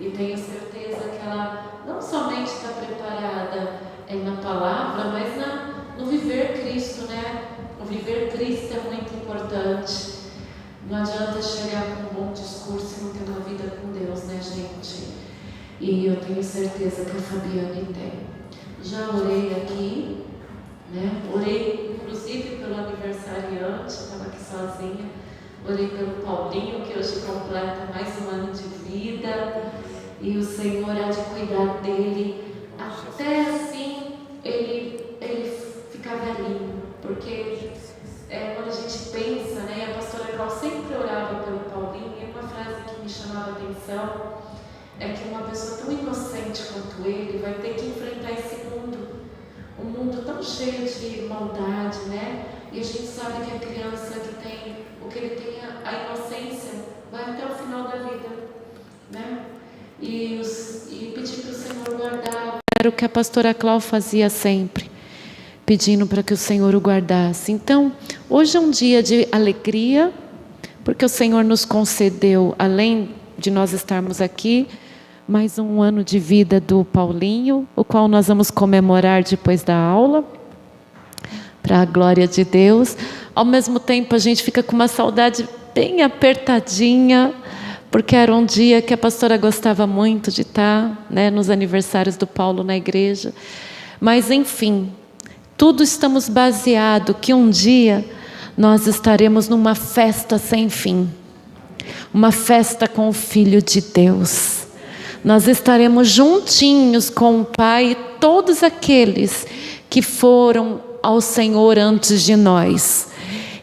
E tenho certeza que ela não somente está preparada na palavra, mas no viver Cristo, né? O viver Cristo é muito importante. Não adianta chegar com um bom discurso e não ter uma vida com Deus, né, gente? E eu tenho certeza que a Fabiane tem. Já orei aqui, né? Orei inclusive pelo aniversariante, estava aqui sozinha. Orei pelo Paulinho, que hoje completa mais um ano de vida. E o Senhor há de cuidar dele até assim ele ficar velhinho. Porque quando a gente pensa, né? E a pastora Cláudia sempre orava pelo Paulinho. E uma frase que me chamava a atenção é que uma pessoa tão inocente quanto ele vai ter que enfrentar esse mundo. Um mundo tão cheio de maldade, né? E a gente sabe que a criança que tem, o que ele tem, a inocência, vai até o final da vida, né? E pedir para o Senhor guardar. Era o que a pastora Cláudia fazia sempre, pedindo para que o Senhor o guardasse. Então, hoje é um dia de alegria, porque o Senhor nos concedeu, além de nós estarmos aqui, mais um ano de vida do Paulinho, o qual nós vamos comemorar depois da aula, para a glória de Deus. Ao mesmo tempo a gente fica com uma saudade bem apertadinha, porque era um dia que a pastora gostava muito de estar, né, nos aniversários do Paulo na igreja. Mas enfim, tudo estamos baseado que um dia nós estaremos numa festa sem fim, uma festa com o Filho de Deus. Nós estaremos juntinhos com o Pai e todos aqueles que foram ao Senhor antes de nós.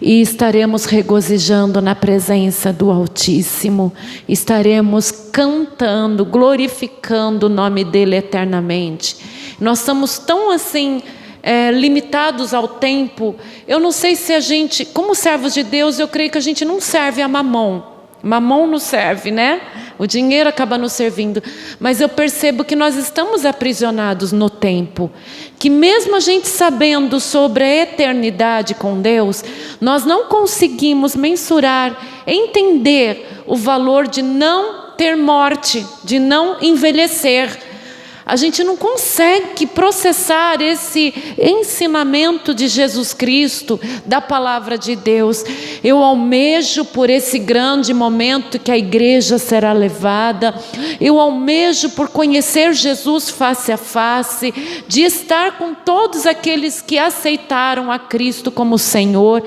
E estaremos regozijando na presença do Altíssimo. Estaremos cantando, glorificando o nome dEle eternamente. Nós somos tão assim, limitados ao tempo. Eu não sei se a gente, como servos de Deus, eu creio que a gente não serve a mamon. Mamon nos serve, né? O dinheiro acaba nos servindo. Mas eu percebo que nós estamos aprisionados no tempo. Que mesmo a gente sabendo sobre a eternidade com Deus, nós não conseguimos mensurar, entender o valor de não ter morte, de não envelhecer. A gente não consegue processar esse ensinamento de Jesus Cristo, da palavra de Deus. Eu almejo por esse grande momento que a igreja será levada. Eu almejo por conhecer Jesus face a face, de estar com todos aqueles que aceitaram a Cristo como Senhor,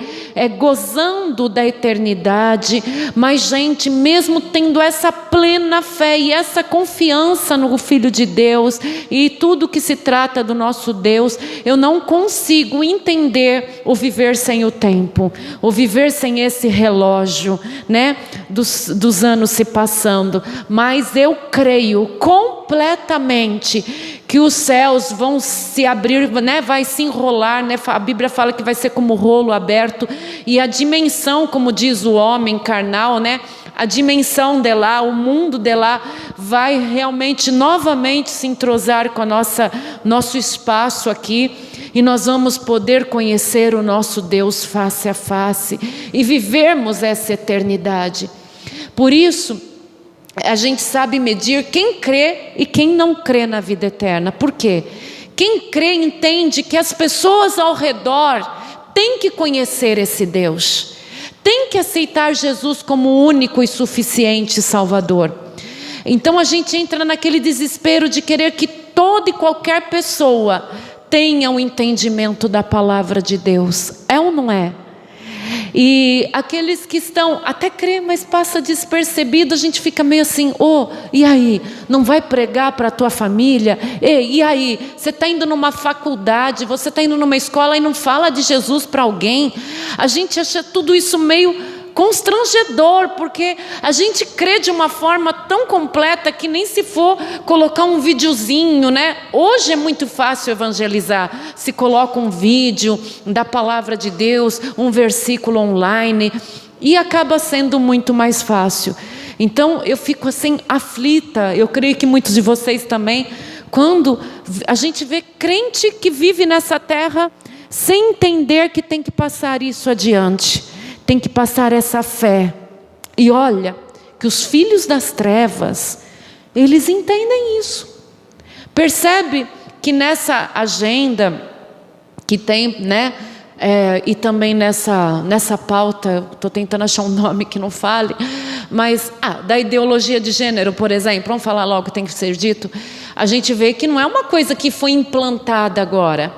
gozando da eternidade. Mas, gente, mesmo tendo essa plena fé e essa confiança no Filho de Deus, e tudo que se trata do nosso Deus, eu não consigo entender o viver sem o tempo, o viver sem esse relógio, né, dos anos se passando. Mas eu creio completamente que os céus vão se abrir, né, vai se enrolar, né? A Bíblia fala que vai ser como rolo aberto, e a dimensão, como diz o homem carnal, né, a dimensão de lá, o mundo de lá, vai realmente novamente se entrosar com nosso espaço aqui, e nós vamos poder conhecer o nosso Deus face a face e vivermos essa eternidade. Por isso, a gente sabe medir quem crê e quem não crê na vida eterna. Por quê? Quem crê entende que as pessoas ao redor têm que conhecer esse Deus, tem que aceitar Jesus como único e suficiente Salvador. Então a gente entra naquele desespero de querer que toda e qualquer pessoa tenha o entendimento da palavra de Deus. É ou não é? E aqueles que estão, até crê, mas passa despercebido, a gente fica meio assim, e aí? Não vai pregar para a tua família? E aí? Você está indo numa faculdade, você está indo numa escola e não fala de Jesus para alguém? A gente acha tudo isso meio constrangedor, porque a gente crê de uma forma tão completa que nem se for colocar um videozinho, né? Hoje é muito fácil evangelizar, se coloca um vídeo da palavra de Deus, um versículo online, e acaba sendo muito mais fácil. Então eu fico assim aflita, eu creio que muitos de vocês também, quando a gente vê crente que vive nessa terra sem entender que tem que passar isso adiante, tem que passar essa fé. E olha, que os filhos das trevas, eles entendem isso. Percebe que nessa agenda que tem, né? E também nessa pauta, estou tentando achar um nome que não fale, mas da ideologia de gênero, por exemplo, vamos falar logo, tem que ser dito. A gente vê que não é uma coisa que foi implantada agora,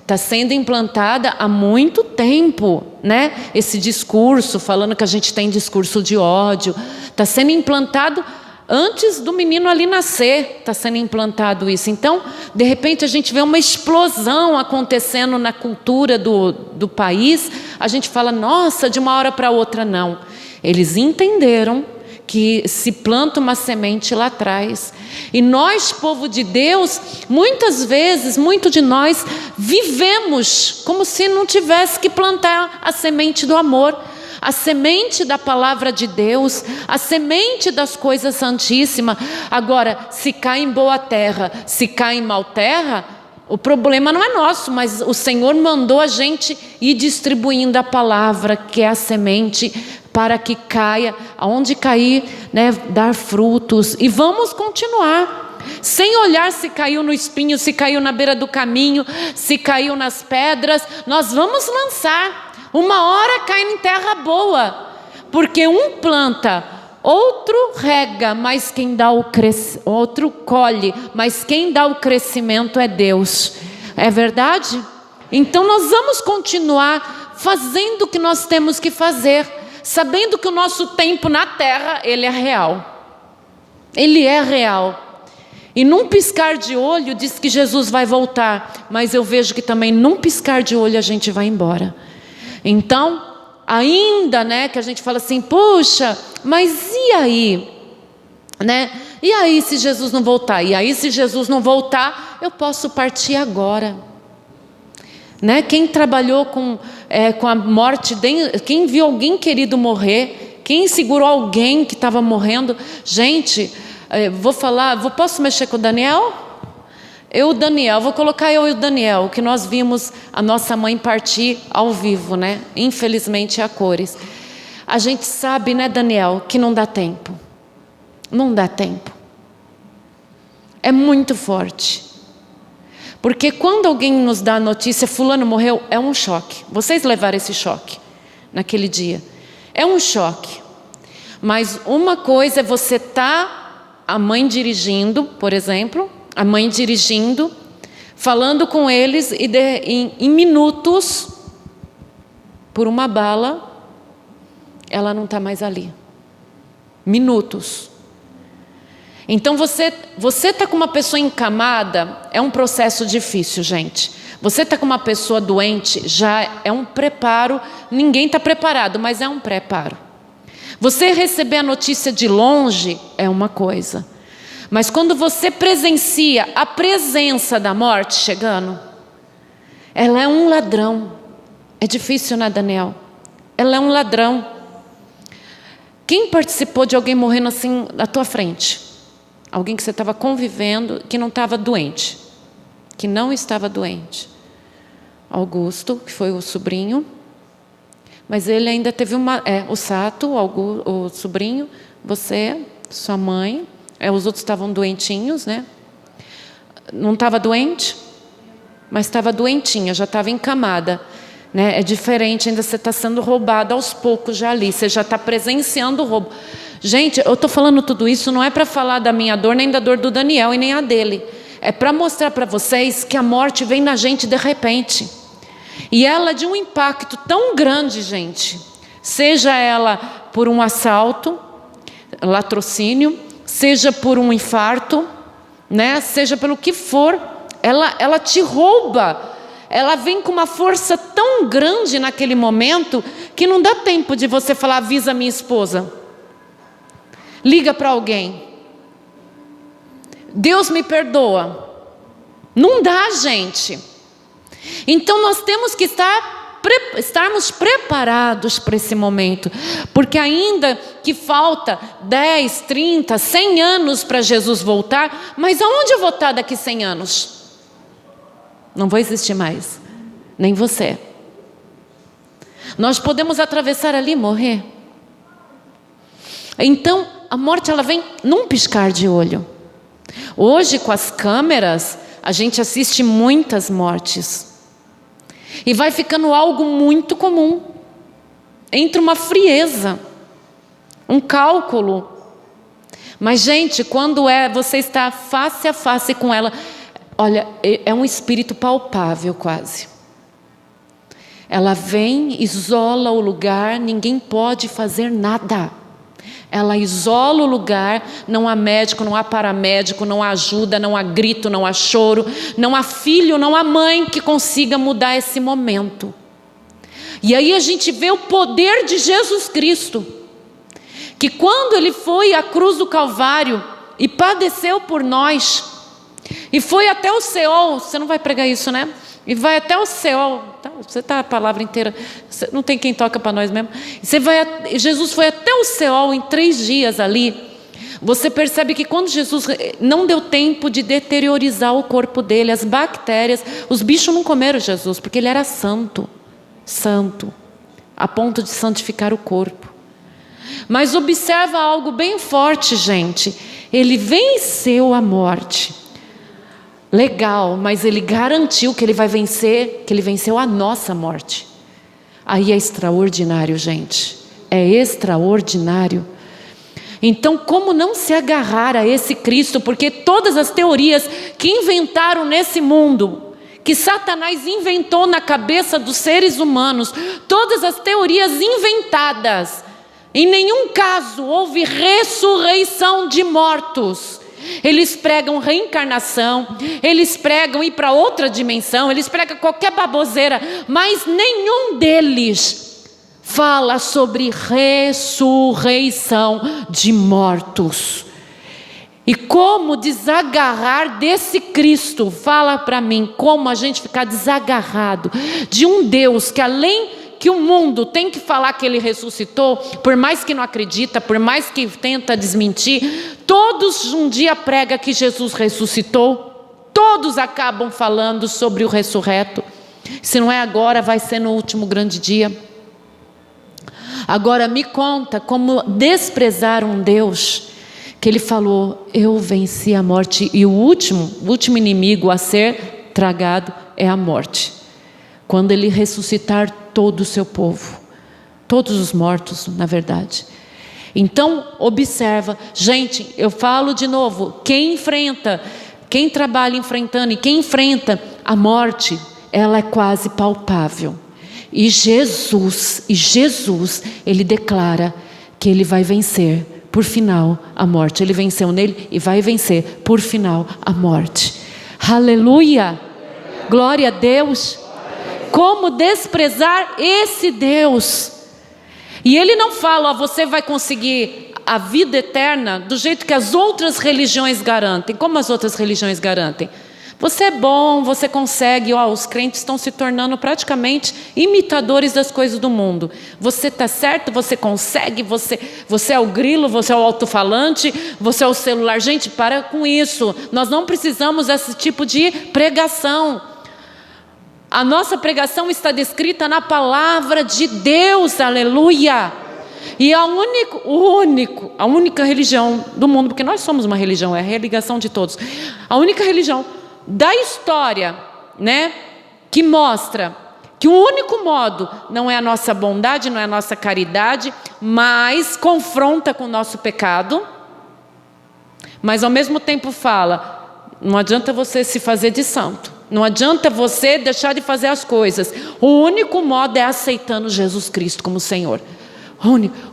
está sendo implantada há muito tempo, né? Esse discurso, falando que a gente tem discurso de ódio, está sendo implantado antes do menino ali nascer, está sendo implantado isso. Então, de repente, a gente vê uma explosão acontecendo na cultura do país. A gente fala, nossa, de uma hora para outra, não. Eles entenderam que se planta uma semente lá atrás. E nós, povo de Deus, muitas vezes, muito de nós, vivemos como se não tivesse que plantar a semente do amor, a semente da palavra de Deus, a semente das coisas santíssimas. Agora, se cai em boa terra, se cai em mal terra, o problema não é nosso, mas o Senhor mandou a gente ir distribuindo a palavra, que é a semente, para que caia, aonde cair, né, dar frutos. E vamos continuar, sem olhar se caiu no espinho, se caiu na beira do caminho, se caiu nas pedras. Nós vamos lançar. Uma hora cai em terra boa, porque um planta, outro rega, mas quem dá outro colhe, mas quem dá o crescimento é Deus. É verdade? Então nós vamos continuar fazendo o que nós temos que fazer, sabendo que o nosso tempo na terra, ele é real. Ele é real. E num piscar de olho, diz que Jesus vai voltar, mas eu vejo que também num piscar de olho a gente vai embora. Então, ainda, né, que a gente fala assim, puxa, mas e aí? Né? E aí se Jesus não voltar? E aí se Jesus não voltar, eu posso partir agora. Né? Quem trabalhou com a morte, quem viu alguém querido morrer, quem segurou alguém que estava morrendo, gente, posso mexer com o Daniel? Vou colocar eu e o Daniel, que nós vimos a nossa mãe partir ao vivo, né? Infelizmente a cores. A gente sabe, né, Daniel, que não dá tempo. Não dá tempo. É muito forte. Porque quando alguém nos dá a notícia, fulano morreu, é um choque. Vocês levaram esse choque naquele dia. É um choque. Mas uma coisa é você a mãe dirigindo, por exemplo, a mãe dirigindo, falando com eles e em minutos, por uma bala, ela não está mais ali. Minutos. Então você está com uma pessoa encamada, é um processo difícil, gente. Você está com uma pessoa doente, já é um preparo, ninguém está preparado, mas é um preparo. Você receber a notícia de longe é uma coisa. Mas quando você presencia a presença da morte chegando, ela é um ladrão. É difícil, né, Daniel? Ela é um ladrão. Quem participou de alguém morrendo assim na tua frente? Alguém que você estava convivendo, que não estava doente. Que não estava doente. Augusto, que foi o sobrinho. Mas ele ainda teve o Sato, o sobrinho, você, sua mãe. Os outros estavam doentinhos, né? Não estava doente, mas estava doentinha, já estava encamada, né? É diferente, ainda você está sendo roubado aos poucos já ali, você já está presenciando o roubo. Gente, eu estou falando tudo isso, não é para falar da minha dor, nem da dor do Daniel e nem a dele. É para mostrar para vocês que a morte vem na gente de repente. E ela de um impacto tão grande, gente. Seja ela por um assalto, latrocínio, seja por um infarto, né? Seja pelo que for, ela te rouba. Ela vem com uma força tão grande naquele momento que não dá tempo de você falar, avisa minha esposa. Liga para alguém. Deus me perdoa. Não dá, gente. Então nós temos que estarmos preparados para esse momento, porque ainda que falta 10, 30, 100 anos para Jesus voltar, mas aonde eu vou estar daqui 100 anos? Não vou existir mais, nem você. Nós podemos atravessar ali e morrer. Então, a morte ela vem num piscar de olho. Hoje, com as câmeras, a gente assiste muitas mortes. E vai ficando algo muito comum. Entra uma frieza, um cálculo. Mas, gente, quando você está face a face com ela, olha, é um espírito palpável quase. Ela vem, isola o lugar, ninguém pode fazer nada. Ela isola o lugar, não há médico, não há paramédico, não há ajuda, não há grito, não há choro, não há filho, não há mãe que consiga mudar esse momento. E aí a gente vê o poder de Jesus Cristo, que quando Ele foi à cruz do Calvário e padeceu por nós, e foi até o Seol, você não vai pregar isso, né? E vai até o Seol, tá? Você está a palavra inteira, não tem quem toca para nós mesmo. Jesus foi até o Seol em 3 dias ali. Você percebe que quando Jesus não deu tempo de deteriorizar o corpo dele, as bactérias, os bichos não comeram Jesus, porque ele era santo, a ponto de santificar o corpo. Mas observa algo bem forte, gente. Ele venceu a morte. Legal, mas ele garantiu que ele vai vencer, que ele venceu a nossa morte. Aí é extraordinário, gente. É extraordinário. Então, como não se agarrar a esse Cristo? Porque todas as teorias que inventaram nesse mundo, que Satanás inventou na cabeça dos seres humanos, todas as teorias inventadas, em nenhum caso houve ressurreição de mortos. Eles pregam reencarnação, eles pregam ir para outra dimensão, eles pregam qualquer baboseira, mas nenhum deles fala sobre ressurreição de mortos. E como desagarrar desse Cristo? Fala para mim, como a gente ficar desagarrado de um Deus que além que o mundo tem que falar que Ele ressuscitou, por mais que não acredita, por mais que tenta desmentir, todos um dia pregam que Jesus ressuscitou, todos acabam falando sobre o ressurreto. Se não é agora, vai ser no último grande dia. Agora me conta como desprezar um Deus que Ele falou, eu venci a morte, e o último inimigo a ser tragado é a morte. Quando Ele ressuscitar todo o seu povo, todos os mortos, na verdade. Então, observa, gente, eu falo de novo, quem trabalha enfrentando e quem enfrenta a morte, ela é quase palpável. E Jesus, Ele declara que Ele vai vencer, por final, a morte. Ele venceu nele e vai vencer, por final, a morte. Aleluia! Glória a Deus! Como desprezar esse Deus? E Ele não fala, você vai conseguir a vida eterna do jeito que as outras religiões garantem. Como as outras religiões garantem? Você é bom, você consegue, os crentes estão se tornando praticamente imitadores das coisas do mundo. Você está certo, você consegue, você é o grilo, você é o alto-falante, você é o celular. Gente, para com isso, nós não precisamos desse tipo de pregação. A nossa pregação está descrita na palavra de Deus, aleluia. E a única religião do mundo, porque nós somos uma religião, é a religação de todos. A única religião da história, né, que mostra que o único modo não é a nossa bondade, não é a nossa caridade, mas confronta com o nosso pecado, mas ao mesmo tempo fala, não adianta você se fazer de santo. Não adianta você deixar de fazer as coisas. O único modo é aceitando Jesus Cristo como Senhor.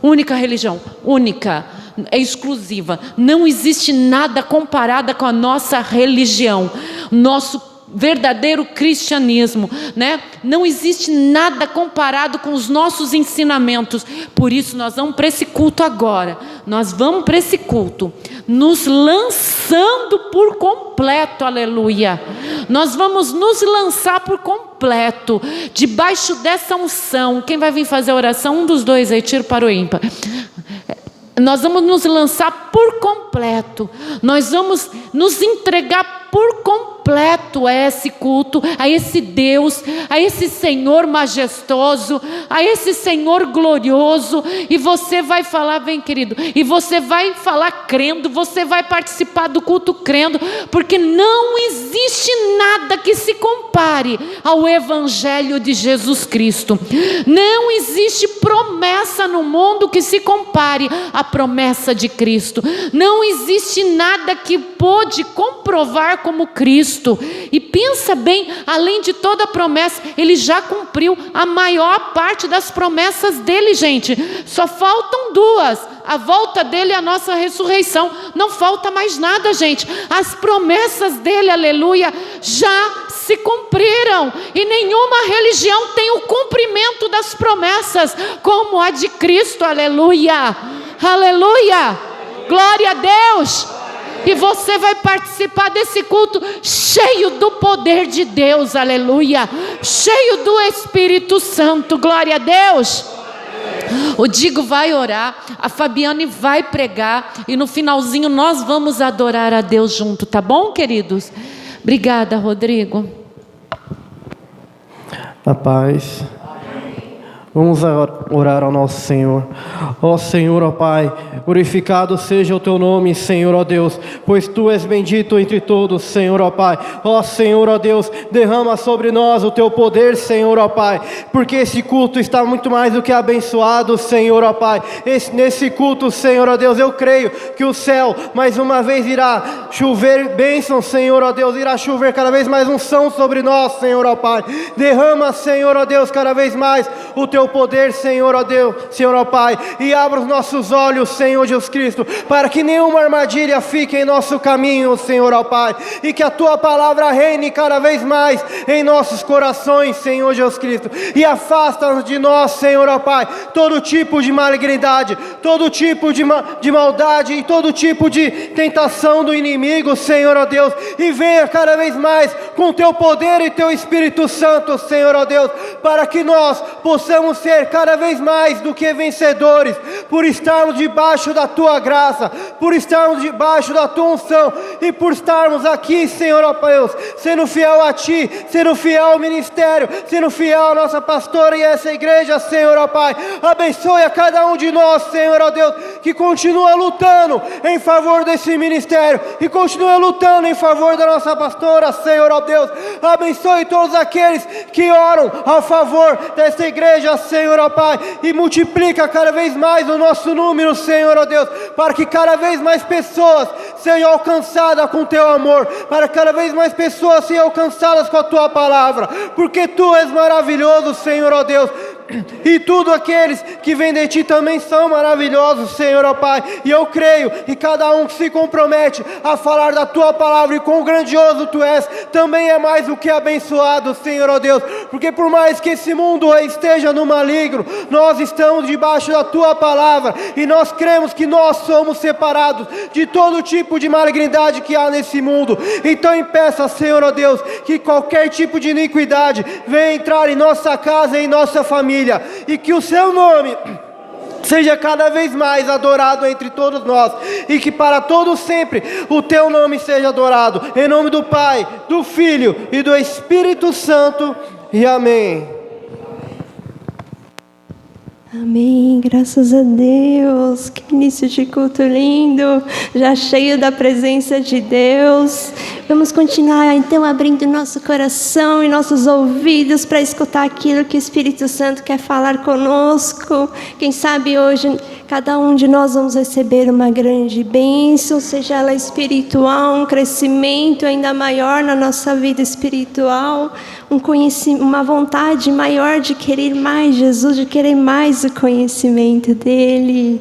Única religião, única, é exclusiva. Não existe nada comparada com a nossa religião, nosso verdadeiro cristianismo, né? Não existe nada comparado com os nossos ensinamentos. Por isso nós vamos para esse culto agora. Nós vamos para esse culto, nos lançando por completo, aleluia. Nós vamos nos lançar por completo, debaixo dessa unção. Quem vai vir fazer a oração? Um dos dois aí, tiro para o ímpar. Nós vamos nos lançar por completo. Nós vamos nos entregar por completo completo a esse culto, a esse Deus, a esse Senhor majestoso, a esse Senhor glorioso. E você vai falar, vem querido, e você vai falar crendo, você vai participar do culto crendo, porque não existe nada que se compare ao Evangelho de Jesus Cristo. Não existe promessa no mundo que se compare à promessa de Cristo. Não existe nada que pôde comprovar como Cristo. E pensa bem, além de toda a promessa, Ele já cumpriu a maior parte das promessas dele, gente. Só faltam duas: a volta dele e a nossa ressurreição. Não falta mais nada, gente. As promessas dele, aleluia, já se cumpriram. E nenhuma religião tem o cumprimento das promessas como a de Cristo, aleluia. Aleluia, glória a Deus. E você vai participar desse culto cheio do poder de Deus, aleluia, cheio do Espírito Santo, glória a Deus. O Digo vai orar, a Fabiane vai pregar, e no finalzinho nós vamos adorar a Deus junto, tá bom, queridos? Obrigada, Rodrigo. A paz. Vamos orar ao nosso Senhor. Ó Senhor, ó Pai, glorificado seja o Teu nome, Senhor, ó Deus, pois Tu és bendito entre todos, Senhor, ó Pai. Ó Senhor, ó Deus, derrama sobre nós o Teu poder, Senhor, ó Pai, porque esse culto está muito mais do que abençoado, Senhor, ó Pai. Nesse culto, Senhor, ó Deus, eu creio que o céu mais uma vez irá chover bênção, Senhor, ó Deus, irá chover cada vez mais unção sobre nós, Senhor, ó Pai. Derrama, Senhor, ó Deus, cada vez mais o Teu poder, Senhor, ó Deus, Senhor, ó Pai, e abra os nossos olhos, Senhor Jesus Cristo, para que nenhuma armadilha fique em nosso caminho, Senhor, ó Pai, e que a Tua palavra reine cada vez mais em nossos corações, Senhor Jesus Cristo, e afasta de nós, Senhor, ó Pai, todo tipo de malignidade, todo tipo de maldade e todo tipo de tentação do inimigo, Senhor, ó Deus, e venha cada vez mais com Teu poder e Teu Espírito Santo, Senhor, ó Deus, para que nós possamos ser cada vez mais do que vencedores, por estarmos debaixo da Tua graça, por estarmos debaixo da Tua unção, e por estarmos aqui, Senhor, ó Deus, sendo fiel a Ti, sendo fiel ao ministério, sendo fiel à nossa pastora e a essa igreja, Senhor, ó Pai. Abençoe a cada um de nós, Senhor, ó Deus, que continua lutando em favor desse ministério, e continua lutando em favor da nossa pastora, Senhor, ó Deus. Abençoe todos aqueles que oram a favor dessa igreja, Senhor, ó Pai, e multiplica cada vez mais o nosso número, Senhor, ó Deus, para que cada vez mais pessoas sejam alcançadas com Teu amor, para que cada vez mais pessoas sejam alcançadas com a Tua palavra, porque Tu és maravilhoso, Senhor, ó Deus, e tudo aqueles que vêm de Ti também são maravilhosos, Senhor, ó Pai, e eu creio que cada um que se compromete a falar da Tua palavra e quão grandioso Tu és, também é mais do que abençoado, Senhor, ó Deus, porque por mais que esse mundo esteja no maligno, nós estamos debaixo da Tua palavra, e nós cremos que nós somos separados de todo tipo de malignidade que há nesse mundo. Então impeça, Senhor, ó Deus, que qualquer tipo de iniquidade venha entrar em nossa casa e em nossa família, e que o Seu nome seja cada vez mais adorado entre todos nós, e que para todos sempre o Teu nome seja adorado, em nome do Pai, do Filho e do Espírito Santo, e amém. Amém, graças a Deus. Que início de culto lindo, já cheio da presença de Deus. Vamos continuar então abrindo nosso coração e nossos ouvidos para escutar aquilo que o Espírito Santo quer falar conosco. Quem sabe hoje cada um de nós vamos receber uma grande bênção, seja ela espiritual, um crescimento ainda maior na nossa vida espiritual, uma vontade maior de querer mais Jesus, de querer mais o conhecimento dEle.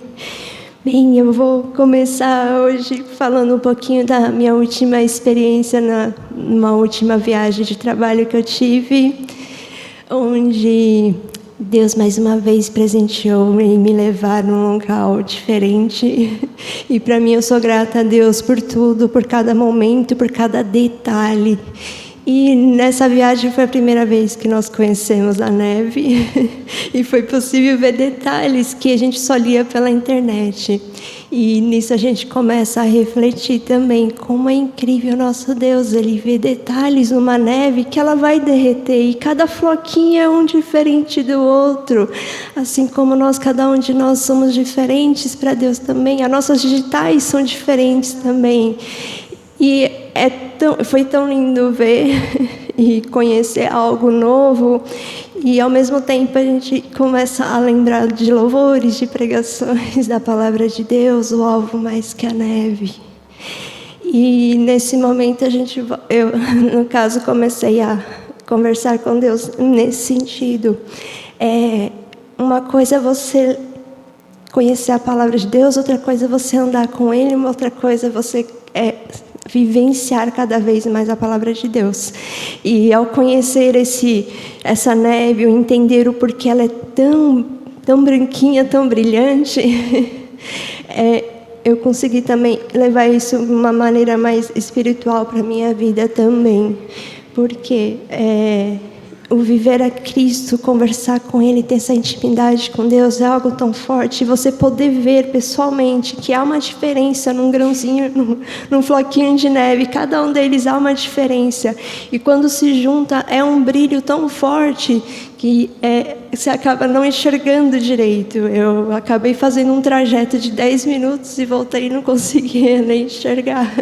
Bem, eu vou começar hoje falando um pouquinho da minha última experiência numa última viagem de trabalho que eu tive, onde Deus mais uma vez presenteou em me levar num local diferente. E para mim eu sou grata a Deus por tudo, por cada momento, por cada detalhe. E nessa viagem foi a primeira vez que nós conhecemos a neve e foi possível ver detalhes que a gente só lia pela internet. E nisso a gente começa a refletir também como é incrível o nosso Deus. Ele vê detalhes numa neve que ela vai derreter e cada floquinho é um diferente do outro. Assim como nós, cada um de nós somos diferentes para Deus também. As nossas digitais são diferentes também. E foi tão lindo ver e conhecer algo novo. E ao mesmo tempo a gente começa a lembrar de louvores, de pregações da palavra de Deus, o alvo mais que a neve. E nesse momento eu, no caso, comecei a conversar com Deus nesse sentido. Uma coisa é você conhecer a palavra de Deus, outra coisa é você andar com Ele, uma outra coisa é você vivenciar cada vez mais a palavra de Deus. E ao conhecer essa neve, eu entender o porquê ela é tão branquinha, tão brilhante, eu consegui também levar isso de uma maneira mais espiritual para a minha vida também. Porque o viver a Cristo, conversar com Ele, ter essa intimidade com Deus é algo tão forte. E você poder ver pessoalmente que há uma diferença num grãozinho, num floquinho de neve. Cada um deles há uma diferença. E quando se junta, é um brilho tão forte que você acaba não enxergando direito. Eu acabei fazendo um trajeto de 10 minutos e voltei e não conseguia nem enxergar.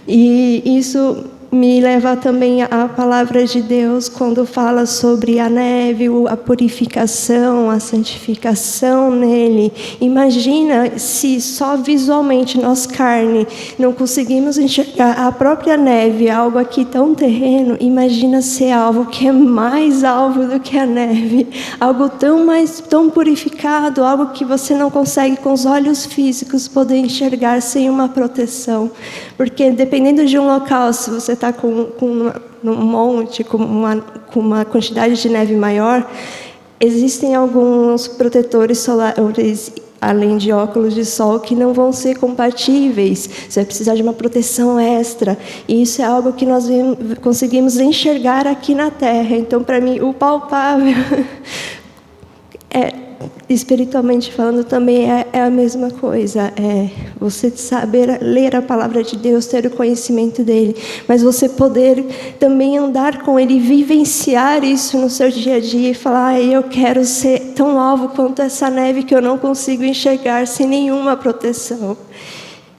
E isso me leva também à palavra de Deus, quando fala sobre a neve, a purificação, a santificação nele. Imagina se só visualmente, nós carne, não conseguimos enxergar a própria neve, algo aqui tão terreno. Imagina ser algo que é mais alvo do que a neve, algo tão purificado, algo que você não consegue com os olhos físicos poder enxergar sem uma proteção. Porque dependendo de um local, se você está num monte, com uma quantidade de neve maior, existem alguns protetores solares, além de óculos de sol, que não vão ser compatíveis. Você vai precisar de uma proteção extra. E isso é algo que nós conseguimos enxergar aqui na Terra. Então, para mim, o palpável espiritualmente falando também é a mesma coisa. Você saber ler a palavra de Deus, ter o conhecimento dele, mas você poder também andar com ele, vivenciar isso no seu dia a dia e falar: eu quero ser tão alvo quanto essa neve que eu não consigo enxergar sem nenhuma proteção.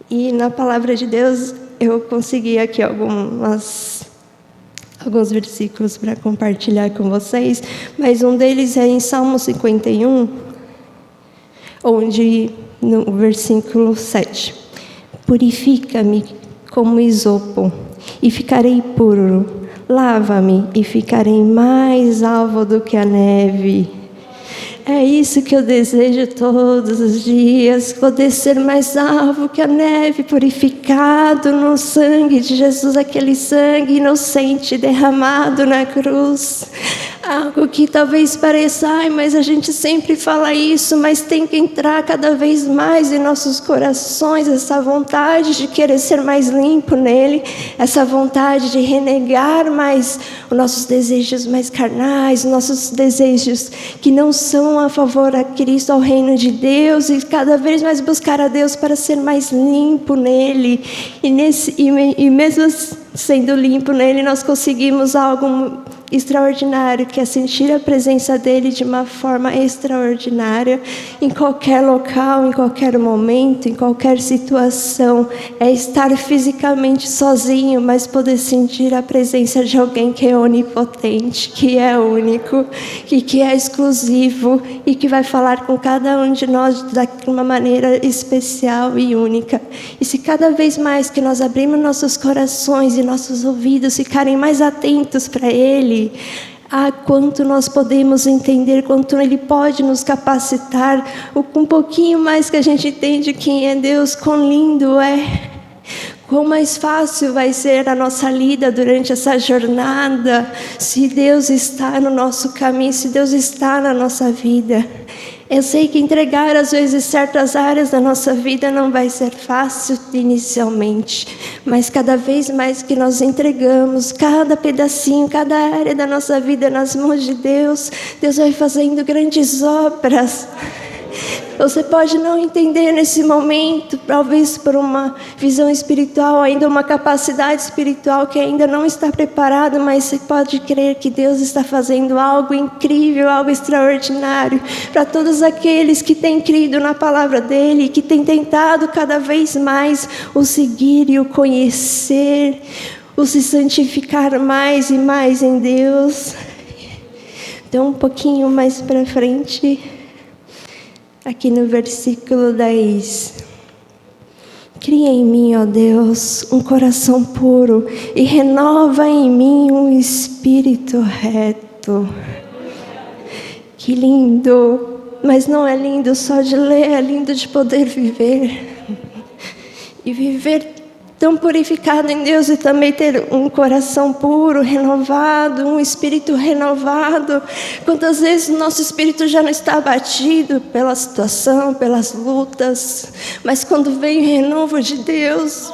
E na palavra de Deus eu consegui aqui alguns versículos para compartilhar com vocês, mas um deles é em Salmo 51, onde, no versículo 7, purifica-me como isopo, e ficarei puro, lava-me, e ficarei mais alvo do que a neve. É isso que eu desejo todos os dias, poder ser mais alvo que a neve, purificado no sangue de Jesus, aquele sangue inocente derramado na cruz. Algo que talvez pareça, mas a gente sempre fala isso, mas tem que entrar cada vez mais em nossos corações, essa vontade de querer ser mais limpo nele, essa vontade de renegar mais os nossos desejos mais carnais, os nossos desejos que não são a favor a Cristo, ao reino de Deus, e cada vez mais buscar a Deus para ser mais limpo nele. E mesmo sendo limpo nele, nós conseguimos algo extraordinário, que é sentir a presença dele de uma forma extraordinária, em qualquer local, em qualquer momento, em qualquer situação. É estar fisicamente sozinho, mas poder sentir a presença de alguém que é onipotente, que é único, que é exclusivo e que vai falar com cada um de nós de uma maneira especial e única. E se cada vez mais que nós abrimos nossos corações e nossos ouvidos ficarem mais atentos para ele, quanto nós podemos entender, quanto ele pode nos capacitar, um pouquinho mais que a gente entende quem é Deus, quão lindo é, Quão mais fácil vai ser a nossa lida durante essa jornada, se Deus está no nosso caminho, se Deus está na nossa vida. Eu sei que entregar, às vezes, certas áreas da nossa vida não vai ser fácil inicialmente, mas cada vez mais que nós entregamos cada pedacinho, cada área da nossa vida nas mãos de Deus, Deus vai fazendo grandes obras. Você pode não entender nesse momento, talvez por uma visão espiritual, ainda uma capacidade espiritual que ainda não está preparada, mas você pode crer que Deus está fazendo algo incrível, algo extraordinário para todos aqueles que têm crido na palavra dEle, que têm tentado cada vez mais o seguir e o conhecer, o se santificar mais e mais em Deus. Então, um pouquinho mais para frente, aqui no versículo 10. Cria em mim, ó Deus, um coração puro e renova em mim um espírito reto. Que lindo! Mas não é lindo só de ler, é lindo de poder viver. E viver tão purificado em Deus e também ter um coração puro, renovado, um espírito renovado. Quantas vezes o nosso espírito já não está abatido pela situação, pelas lutas, mas quando vem o renovo de Deus,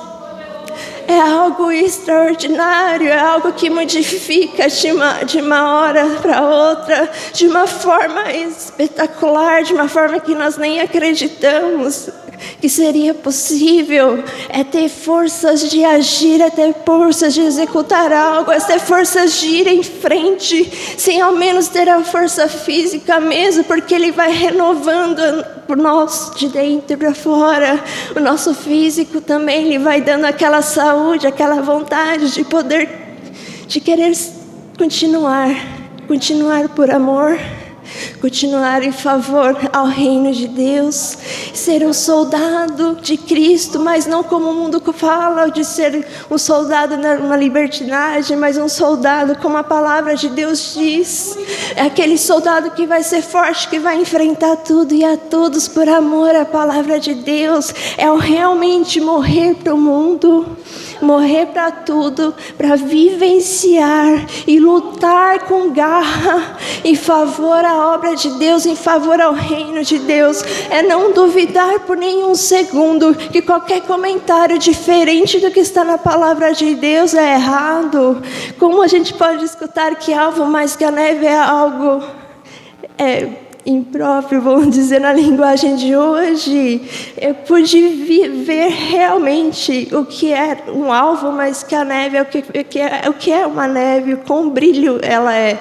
é algo extraordinário, é algo que modifica de uma hora para outra, de uma forma espetacular, de uma forma que nós nem acreditamos que seria possível. É ter forças de agir, é ter forças de executar algo, é ter forças de ir em frente, sem ao menos ter a força física mesmo, porque Ele vai renovando por nós de dentro para fora. O nosso físico também, Ele vai dando aquela saúde, aquela vontade de poder, de querer continuar por amor, continuar em favor ao reino de Deus, ser um soldado de Cristo, mas não como o mundo fala, de ser um soldado na libertinagem, mas um soldado como a palavra de Deus diz. É aquele soldado que vai ser forte, que vai enfrentar tudo e a todos por amor à palavra de Deus. É o realmente morrer para o mundo, morrer para tudo, para vivenciar e lutar com garra em favor à obra de Deus, em favor ao reino de Deus. É não duvidar por nenhum segundo que qualquer comentário diferente do que está na palavra de Deus é errado. Como a gente pode escutar que alvo mais que a neve é algo impróprio, vamos dizer na linguagem de hoje. Eu pude ver realmente o que é um alvo, mas que a neve o que é uma neve, com brilho ela é.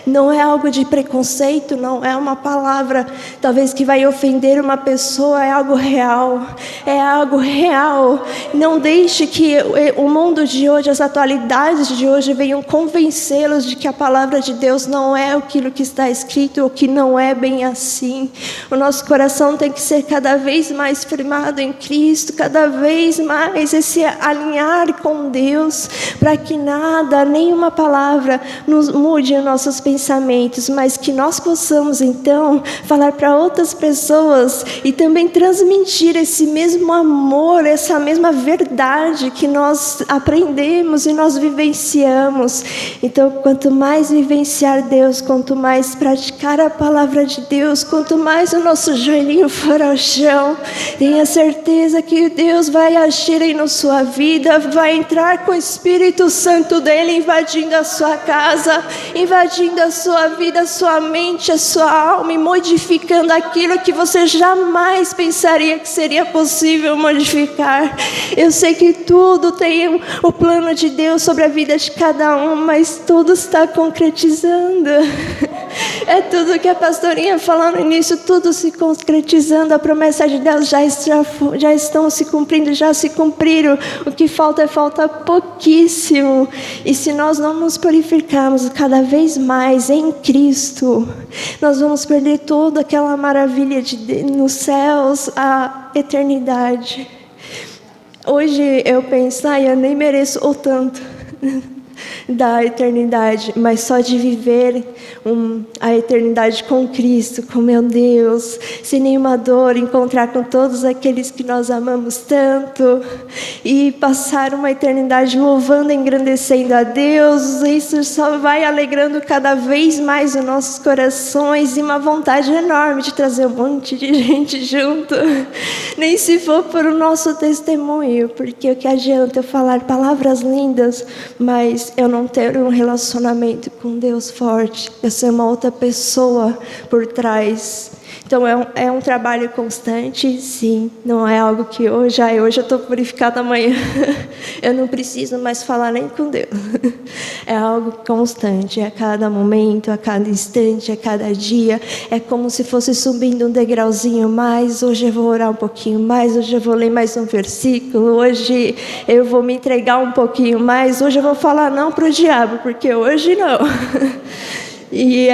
Não é algo de preconceito, não é uma palavra talvez que vai ofender uma pessoa, é algo real. É algo real. Não deixe que o mundo de hoje, as atualidades de hoje venham convencê-los de que a palavra de Deus não é aquilo que está escrito, ou que não é bem assim. O nosso coração tem que ser cada vez mais firmado em Cristo, cada vez mais esse alinhar com Deus, para que nada, nenhuma palavra nos mude os nossos pensamentos, mas que nós possamos então falar para outras pessoas e também transmitir esse mesmo amor, essa mesma verdade que nós aprendemos e nós vivenciamos. Então, quanto mais vivenciar Deus, quanto mais praticar a palavra de Deus, quanto mais o nosso joelhinho for ao chão, tenha certeza que Deus vai agir na sua vida, vai entrar com o Espírito Santo dele, invadindo a sua casa, invadindo a sua vida, a sua mente, a sua alma, e modificando aquilo que você jamais pensaria que seria possível modificar. Eu sei que tudo tem o plano de Deus sobre a vida de cada um, mas tudo está concretizando. É tudo que a pastorinha falou no início, tudo se concretizando. A promessa de Deus já estão se cumprindo, já se cumpriram. O que falta pouquíssimo. E se nós não nos purificarmos cada vez mais em Cristo, nós vamos perder toda aquela maravilha nos céus, a eternidade. Hoje eu penso, eu nem mereço o tanto. da eternidade, mas só de viver a eternidade com Cristo, com meu Deus, sem nenhuma dor, encontrar com todos aqueles que nós amamos tanto e passar uma eternidade louvando e engrandecendo a Deus. Isso só vai alegrando cada vez mais os nossos corações e uma vontade enorme de trazer um monte de gente junto, nem se for por o nosso testemunho, porque o que adianta eu falar palavras lindas, mas eu não ter um relacionamento com Deus forte, eu ser uma outra pessoa por trás. Então é um trabalho constante, sim, não é algo que hoje eu estou purificada amanhã, eu não preciso mais falar nem com Deus. É algo constante, a cada momento, a cada instante, a cada dia, é como se fosse subindo um degrauzinho mais. Hoje eu vou orar um pouquinho mais, hoje eu vou ler mais um versículo, hoje eu vou me entregar um pouquinho mais, hoje eu vou falar não para o diabo, porque hoje não. E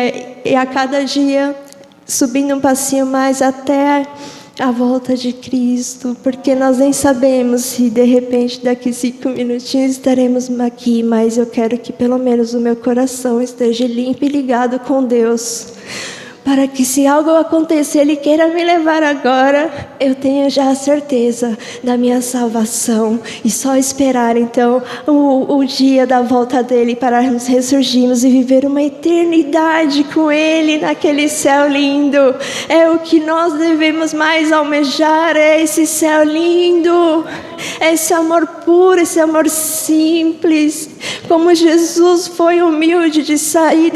a cada dia subindo um passinho mais até a volta de Cristo, porque nós nem sabemos se de repente daqui 5 minutinhos estaremos aqui, mas eu quero que pelo menos o meu coração esteja limpo e ligado com Deus, para que se algo acontecer, Ele queira me levar agora, eu tenha já a certeza da minha salvação, e só esperar então o dia da volta dEle para nos ressurgirmos e viver uma eternidade com Ele naquele céu lindo. É o que nós devemos mais almejar, é esse céu lindo, é esse amor puro, esse amor simples, como Jesus foi humilde de sair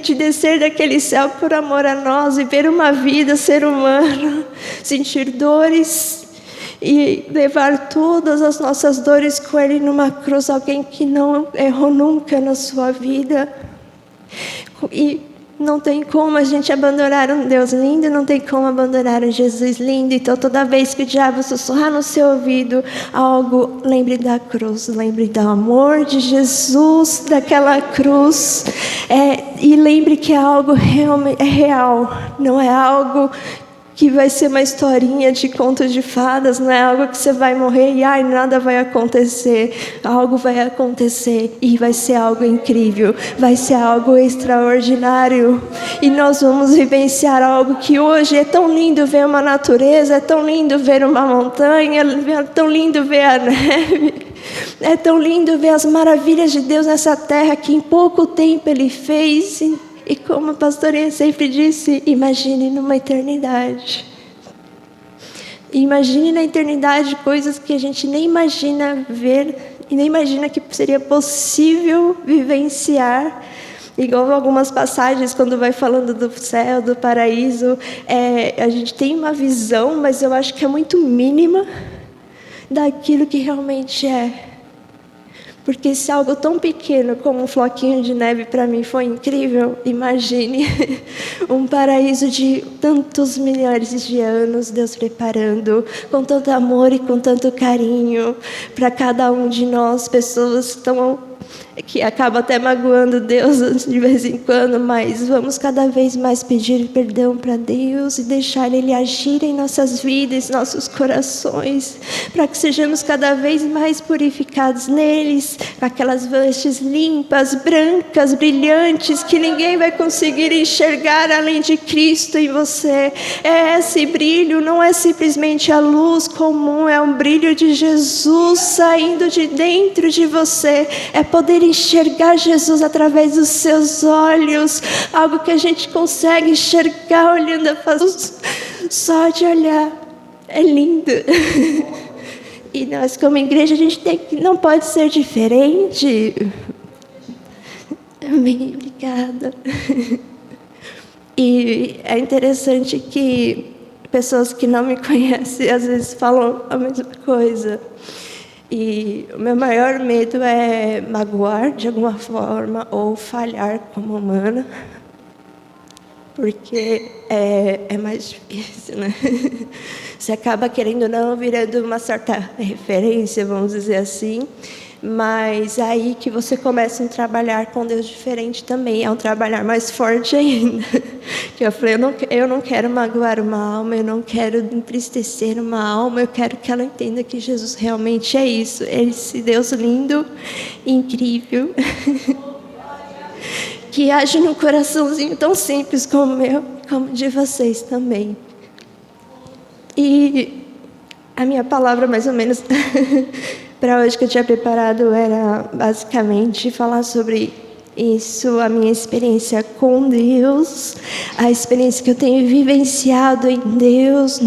de descer daquele céu por amor a nós, viver uma vida, ser humano, sentir dores e levar todas as nossas dores com Ele numa cruz, alguém que não errou nunca na sua vida. E não tem como a gente abandonar um Deus lindo, não tem como abandonar um Jesus lindo. Então toda vez que o diabo sussurrar no seu ouvido algo, lembre da cruz, lembre do amor de Jesus, daquela cruz, e lembre que é algo realmente real, não é algo que vai ser uma historinha de conto de fadas, não é algo que você vai morrer e nada vai acontecer. Algo vai acontecer e vai ser algo incrível, vai ser algo extraordinário, e nós vamos vivenciar algo que hoje é tão lindo ver uma natureza, é tão lindo ver uma montanha, é tão lindo ver a neve, é tão lindo ver as maravilhas de Deus nessa terra que em pouco tempo Ele fez. E como a pastorinha sempre disse, imagine numa eternidade. Imagine na eternidade coisas que a gente nem imagina ver e nem imagina que seria possível vivenciar. Igual algumas passagens, quando vai falando do céu, do paraíso, a gente tem uma visão, mas eu acho que é muito mínima daquilo que realmente é. Porque se algo tão pequeno como um floquinho de neve para mim foi incrível, imagine um paraíso de tantos milhares de anos, Deus preparando, com tanto amor e com tanto carinho para cada um de nós, pessoas que acabam até magoando Deus de vez em quando, mas vamos cada vez mais pedir perdão para Deus e deixar Ele agir em nossas vidas, nossos corações, para que sejamos cada vez mais purificados neles, com aquelas vestes limpas, brancas, brilhantes, que ninguém vai conseguir enxergar além de Cristo em você. Esse brilho não é simplesmente a luz comum, é um brilho de Jesus saindo de dentro de você, é poder enxergar Jesus através dos seus olhos, algo que a gente consegue enxergar olhando a face, só de olhar, é lindo. E nós como igreja a gente não pode ser diferente. Amém, obrigada. E é interessante que pessoas que não me conhecem às vezes falam a mesma coisa. E o meu maior medo é magoar de alguma forma ou falhar como humana, porque é mais difícil, né? Você acaba querendo ou não virando uma certa referência, vamos dizer assim. Mas aí que você começa a trabalhar com Deus diferente também, é um trabalhar mais forte ainda. Que eu falei, eu não quero magoar uma alma, eu não quero entristecer uma alma, eu quero que ela entenda que Jesus realmente é isso, esse Deus lindo, incrível, que age num coraçãozinho tão simples como o meu, como de vocês também. E a minha palavra, mais ou menos, para hoje que eu tinha preparado era basicamente falar sobre isso, a minha experiência com Deus, a experiência que eu tenho vivenciado em Deus,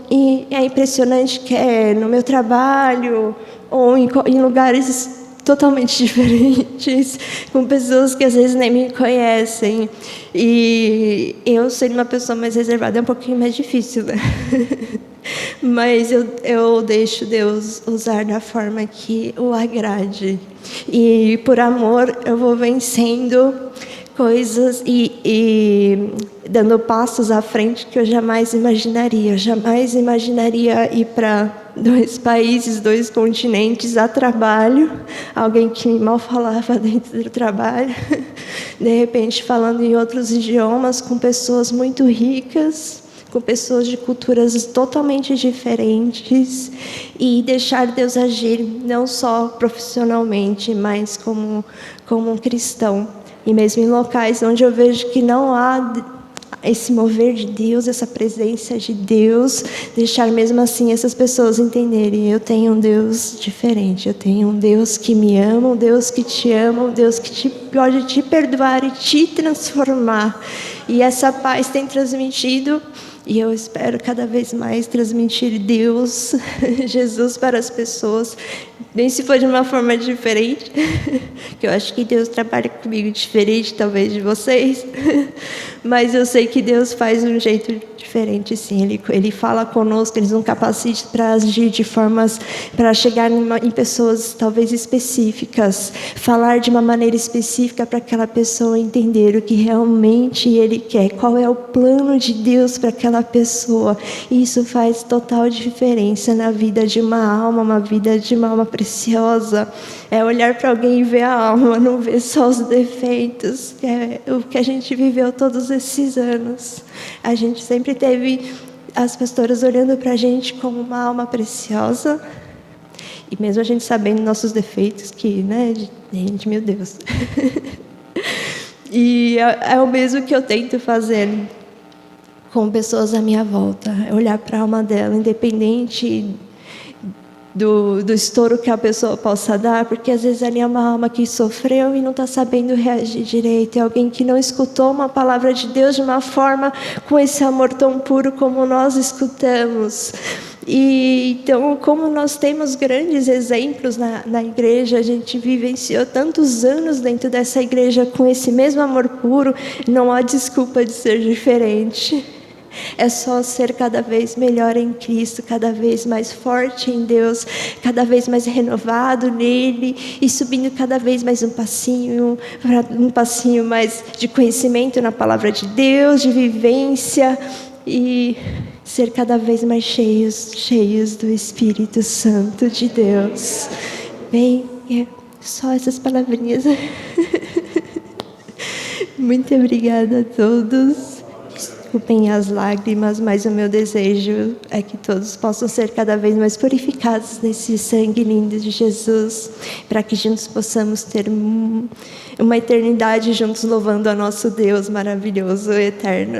e é impressionante que é no meu trabalho ou em lugares totalmente diferentes, com pessoas que às vezes nem me conhecem. E eu sendo uma pessoa mais reservada é um pouquinho mais difícil, né? Mas eu deixo Deus usar da forma que o agrade. E por amor eu vou vencendo coisas e dando passos à frente que eu jamais imaginaria. Eu jamais imaginaria ir para 2 países, 2 continentes a trabalho. Alguém que mal falava dentro do trabalho. De repente falando em outros idiomas com pessoas muito ricas, com pessoas de culturas totalmente diferentes, e deixar Deus agir não só profissionalmente, mas como um cristão. E mesmo em locais onde eu vejo que não há esse mover de Deus, essa presença de Deus, deixar mesmo assim essas pessoas entenderem: eu tenho um Deus diferente, eu tenho um Deus que me ama, um Deus que te ama, um Deus que pode te perdoar e te transformar. E essa paz tem transmitido, e eu espero cada vez mais transmitir Deus, Jesus para as pessoas, nem se for de uma forma diferente, que eu acho que Deus trabalha comigo diferente, talvez, de vocês, mas eu sei que Deus faz de um jeito diferente, sim. Ele fala conosco, Ele nos capacita para agir de formas, para chegar em pessoas talvez específicas, falar de uma maneira específica para aquela pessoa entender o que realmente Ele quer, qual é o plano de Deus para aquela pessoa. E isso faz total diferença na vida de uma alma, preciosa. É olhar para alguém e ver a alma, não ver só os defeitos. É o que a gente viveu todos esses anos. A gente sempre teve as pastoras olhando para a gente como uma alma preciosa. E mesmo a gente sabendo nossos defeitos, que, né, gente, meu Deus. E é o mesmo que eu tento fazer com pessoas à minha volta. É olhar para a alma dela, independente do estouro que a pessoa possa dar, porque às vezes ali é uma alma que sofreu e não está sabendo reagir direito. É alguém que não escutou uma palavra de Deus de uma forma com esse amor tão puro como nós escutamos. E então, como nós temos grandes exemplos na igreja, a gente vivenciou tantos anos dentro dessa igreja com esse mesmo amor puro, não há desculpa de ser diferente. É só ser cada vez melhor em Cristo, cada vez mais forte em Deus, cada vez mais renovado nele e subindo cada vez mais um passinho mais de conhecimento na palavra de Deus, de vivência, e ser cada vez mais cheios do Espírito Santo de Deus. Bem, só essas palavrinhas. Muito obrigada a todos. Desculpem as lágrimas, mas o meu desejo é que todos possam ser cada vez mais purificados nesse sangue lindo de Jesus, para que juntos possamos ter uma eternidade juntos louvando a nosso Deus maravilhoso, eterno.